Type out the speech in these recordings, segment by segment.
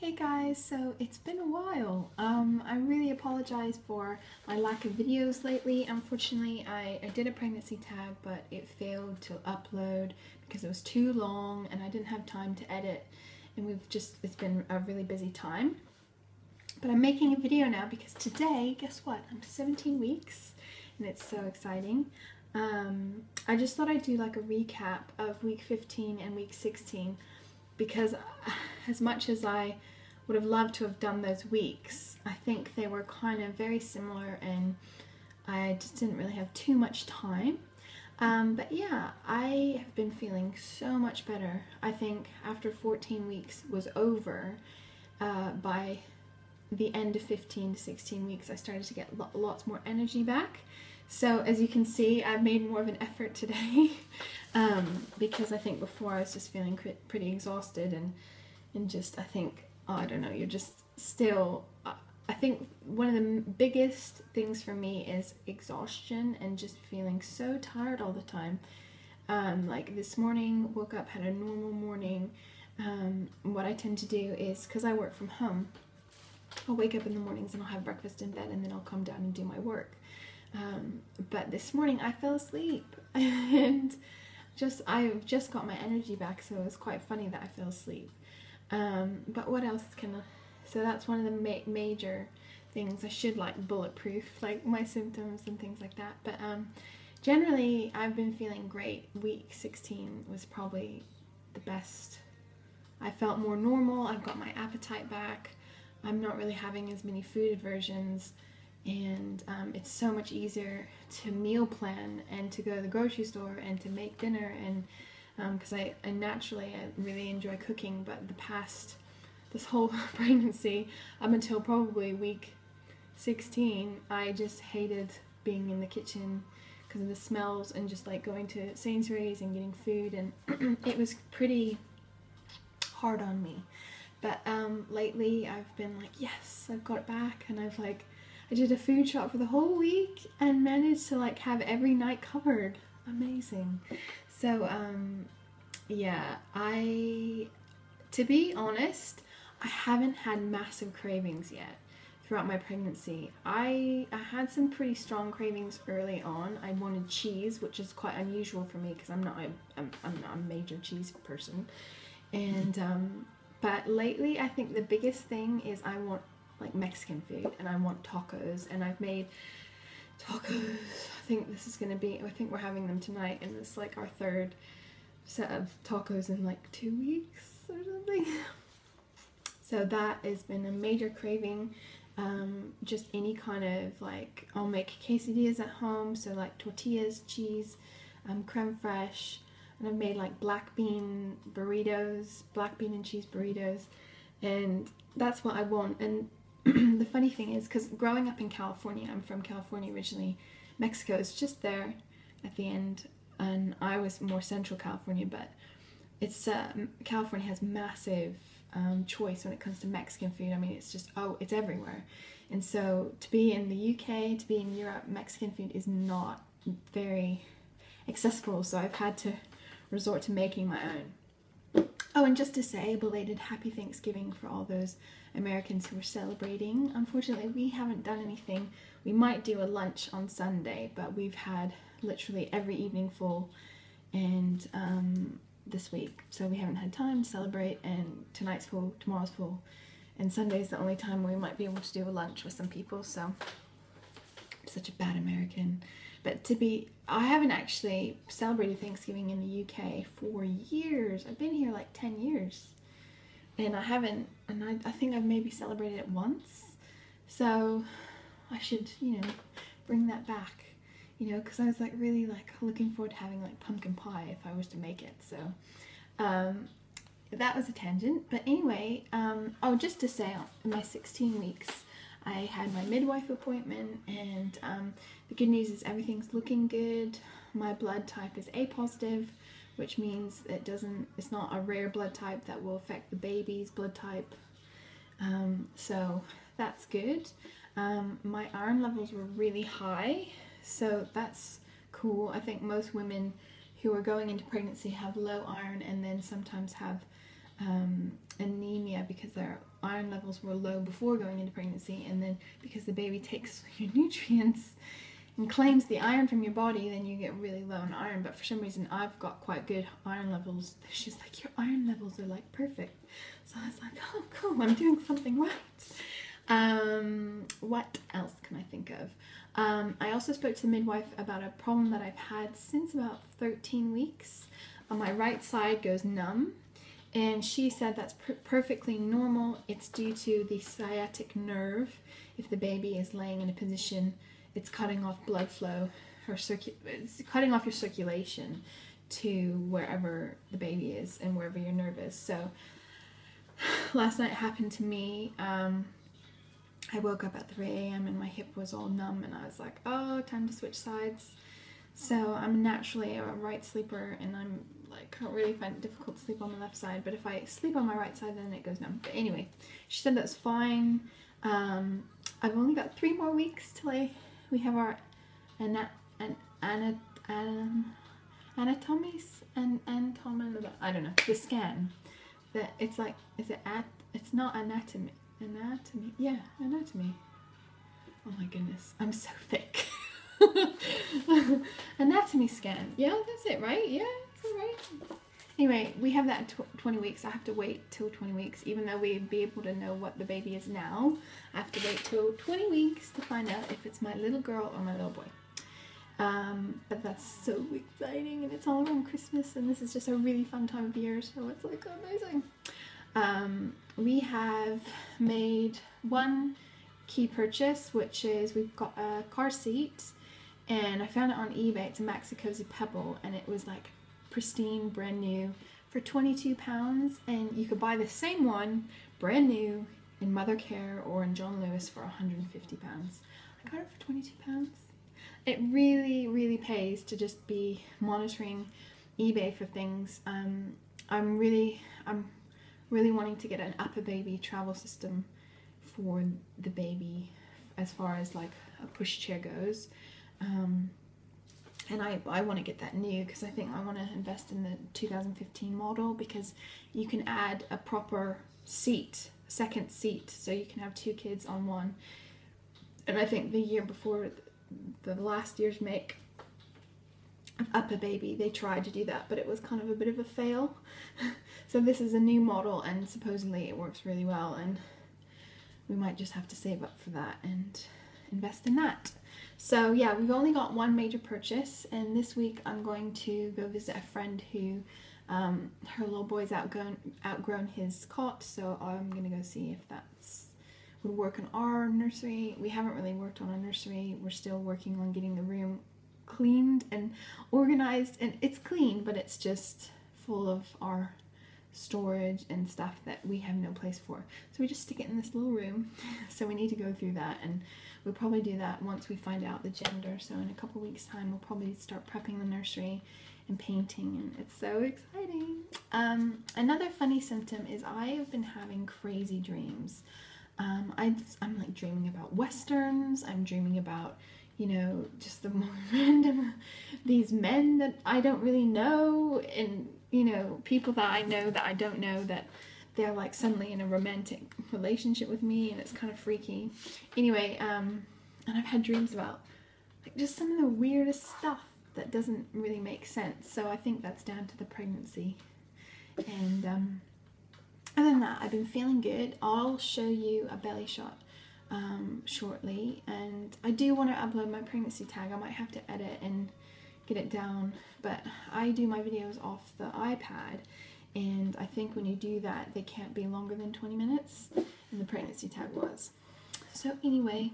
Hey guys, so it's been a while. I really apologize for my lack of videos lately. Unfortunately, I did a pregnancy tag, but it failed to upload because it was too long and I didn't have time to edit. And it's been a really busy time. But I'm making a video now because today, guess what? I'm 17 weeks and it's so exciting. I just thought I'd do like a recap of week 15 and week 16 because as much as I would have loved to have done those weeks, I think they were kind of very similar and I just didn't really have too much time. But yeah, I have been feeling so much better. I think after 14 weeks was over, by the end of 15 to 16 weeks, I started to get lots more energy back. So as you can see, I've made more of an effort today because I think before I was just feeling pretty exhausted and just, I think, I don't know, you're just still, I think one of the biggest things for me is exhaustion and just feeling so tired all the time. Like this morning, woke up, had a normal morning. What I tend to do is, because I work from home, I'll wake up in the mornings and I'll have breakfast in bed and then I'll come down and do my work. But this morning I fell asleep and I've just got my energy back, so it was quite funny that I fell asleep. But what else so that's one of the major things. I should like bulletproof like my symptoms and things like that, but generally I've been feeling great. Week 16 was probably the best. I felt more normal, I've got my appetite back, I'm not really having as many food aversions, and it's so much easier to meal plan and to go to the grocery store and to make dinner, and because I really enjoy cooking, but this whole pregnancy up until probably week 16, I just hated being in the kitchen because of the smells and just like going to Sainsbury's and getting food, and it was pretty hard on me. But lately I've been like, yes, I've got it back, and I did a food shop for the whole week and managed to like have every night covered. Amazing. So yeah, to be honest, I haven't had massive cravings yet throughout my pregnancy. I had some pretty strong cravings early on. I wanted cheese, which is quite unusual for me because I'm not a major cheese person. And but lately I think the biggest thing is I want like Mexican food and I want tacos, and I've made tacos. I think we're having them tonight, and it's like our third set of tacos in like 2 weeks or something. So that has been a major craving. Just any kind of like, I'll make quesadillas at home, so like tortillas, cheese, creme fraiche, and I've made like black bean and cheese burritos, and that's what I want. And the funny thing is, because growing up in California, I'm from California originally, Mexico is just there at the end, and I was more central California, but it's California has massive choice when it comes to Mexican food. I mean, it's just, it's everywhere. And so to be in the UK, to be in Europe, Mexican food is not very accessible, so I've had to resort to making my own. Oh, and just to say, belated happy Thanksgiving for all those Americans who are celebrating. Unfortunately, we haven't done anything. We might do a lunch on Sunday, but we've had literally every evening full, and this week, so we haven't had time to celebrate, and tonight's full, tomorrow's full, and Sunday's the only time we might be able to do a lunch with some people, so I'm such a bad American. But I haven't actually celebrated Thanksgiving in the UK for years. I've been here like 10 years. And I think I've maybe celebrated it once. So I should, bring that back, because I was like really like looking forward to having like pumpkin pie if I was to make it. So that was a tangent. But anyway, just to say, in my 16 weeks, I had my midwife appointment, and the good news is everything's looking good. My blood type is A positive, which means it's not a rare blood type that will affect the baby's blood type. So that's good. My iron levels were really high, so that's cool. I think most women who are going into pregnancy have low iron and then sometimes have anemia because their iron iron levels were low before going into pregnancy, and then because the baby takes your nutrients and claims the iron from your body, then you get really low in iron. But for some reason I've got quite good iron levels. She's like, your iron levels are like perfect. So I was like, oh cool, I'm doing something right. What else can I think of? I also spoke to the midwife about a problem that I've had since about 13 weeks. On my right side goes numb, and she said that's perfectly normal. It's due to the sciatic nerve. If the baby is laying in a position, it's cutting off blood flow, or it's cutting off your circulation to wherever the baby is and wherever your nerve is. So last night it happened to me. I woke up at 3 a.m. and my hip was all numb, and I was like, oh, time to switch sides. So I'm naturally a right sleeper, and I'm like, I really find it difficult to sleep on the left side, but if I sleep on my right side, then it goes numb. But anyway, she said that's fine. I've only got 3 more weeks till we have our I don't know, the scan. That it's like, it's not anatomy. Yeah, anatomy. Oh my goodness, I'm so thick. Anatomy scan. Yeah, that's it, right? Yeah, that's it, right? Anyway, we have that 20 weeks. I have to wait till 20 weeks, even though we'd be able to know what the baby is now. I have to wait till 20 weeks to find out if it's my little girl or my little boy. But that's so exciting, and it's all around Christmas, and this is just a really fun time of year, so it's like amazing. We have made one key purchase, which is we've got a car seat, and I found it on eBay. It's a Maxi Cozy Pebble, and it was like pristine, brand new, for £22, and you could buy the same one brand new in Mother Care or in John Lewis for £150. I got it for £22. It really, really pays to just be monitoring eBay for things. I'm really wanting to get an upper baby travel system for the baby, as far as like a pushchair goes. And I want to get that new, because I think I want to invest in the 2015 model, because you can add a proper seat, second seat, so you can have 2 kids on one. And I think the year before, the last year's make of Upper Baby, they tried to do that, but it was kind of a bit of a fail. So this is a new model, and supposedly it works really well, and we might just have to save up for that and invest in that. So yeah, we've only got one major purchase, and this week I'm going to go visit a friend who her little boy's outgrown his cot, so I'm gonna go see if that's would work in our nursery. We haven't really worked on a nursery. We're still working on getting the room cleaned and organized, and it's clean, but it's just full of our storage and stuff that we have no place for. So we just stick it in this little room. So we need to go through that, and we'll probably do that once we find out the gender. So in a couple weeks time, we'll probably start prepping the nursery and painting, and it's so exciting. Another funny symptom is I have been having crazy dreams. I'm like dreaming about westerns. I'm dreaming about, you know, just the more random, these men that I don't really know, and, you know, people that I know that I don't know, that they're like suddenly in a romantic relationship with me, and it's kind of freaky. Anyway, and I've had dreams about like just some of the weirdest stuff that doesn't really make sense. So I think that's down to the pregnancy. And other than that, I've been feeling good. I'll show you a belly shot shortly, and I do want to upload my pregnancy tag. I might have to edit and get it down, but I do my videos off the iPad, and I think when you do that, they can't be longer than 20 minutes, and the pregnancy tag was. So anyway,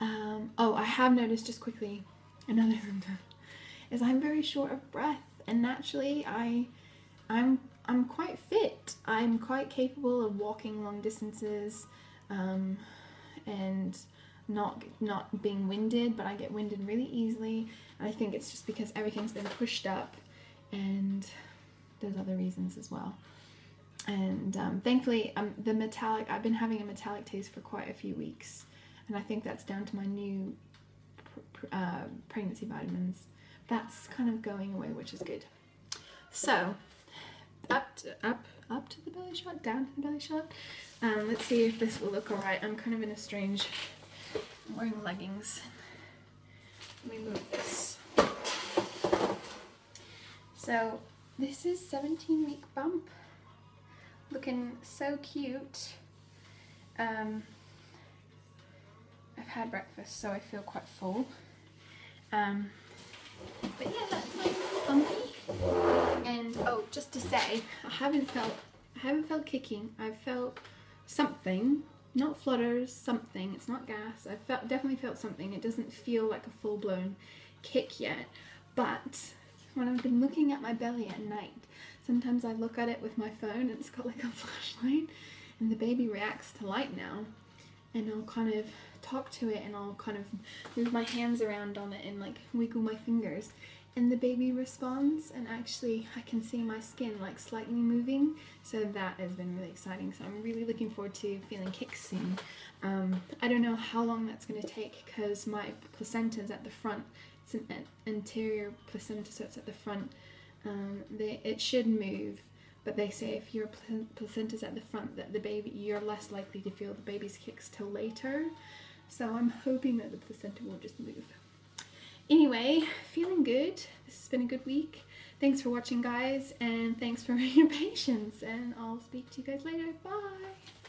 oh, I have noticed, just quickly, another symptom is I'm very short of breath, and naturally I'm quite fit. I'm quite capable of walking long distances, and not being winded, but I get winded really easily. And I think it's just because everything's been pushed up, and there's other reasons as well. And thankfully, I've been having a metallic taste for quite a few weeks, and I think that's down to my new pregnancy vitamins. That's kind of going away, which is good. So up up to the belly shot, down to the belly shot. Let's see if this will look alright. I'm kind of in a strange, I'm wearing leggings. Let me move this. So this is 17-week bump, looking so cute. I've had breakfast, so I feel quite full. But yeah, that's my bumpy. And oh, just to say, I haven't felt kicking. I've felt something, not flutters, something. It's not gas. I've definitely felt something. It doesn't feel like a full-blown kick yet, but when I've been looking at my belly at night, sometimes I look at it with my phone and it's got like a flashlight, and the baby reacts to light now, and I'll kind of talk to it and I'll kind of move my hands around on it and like wiggle my fingers, and the baby responds, and actually I can see my skin like slightly moving, so that has been really exciting. So I'm really looking forward to feeling kicks soon. I don't know how long that's going to take because my placenta's at the front. It's an anterior placenta, so it's at the front. It should move, but they say if your placenta's at the front, that the baby, you're less likely to feel the baby's kicks till later. So I'm hoping that the placenta will just move. Anyway, feeling good. This has been a good week. Thanks for watching, guys, and thanks for your patience, and I'll speak to you guys later. Bye!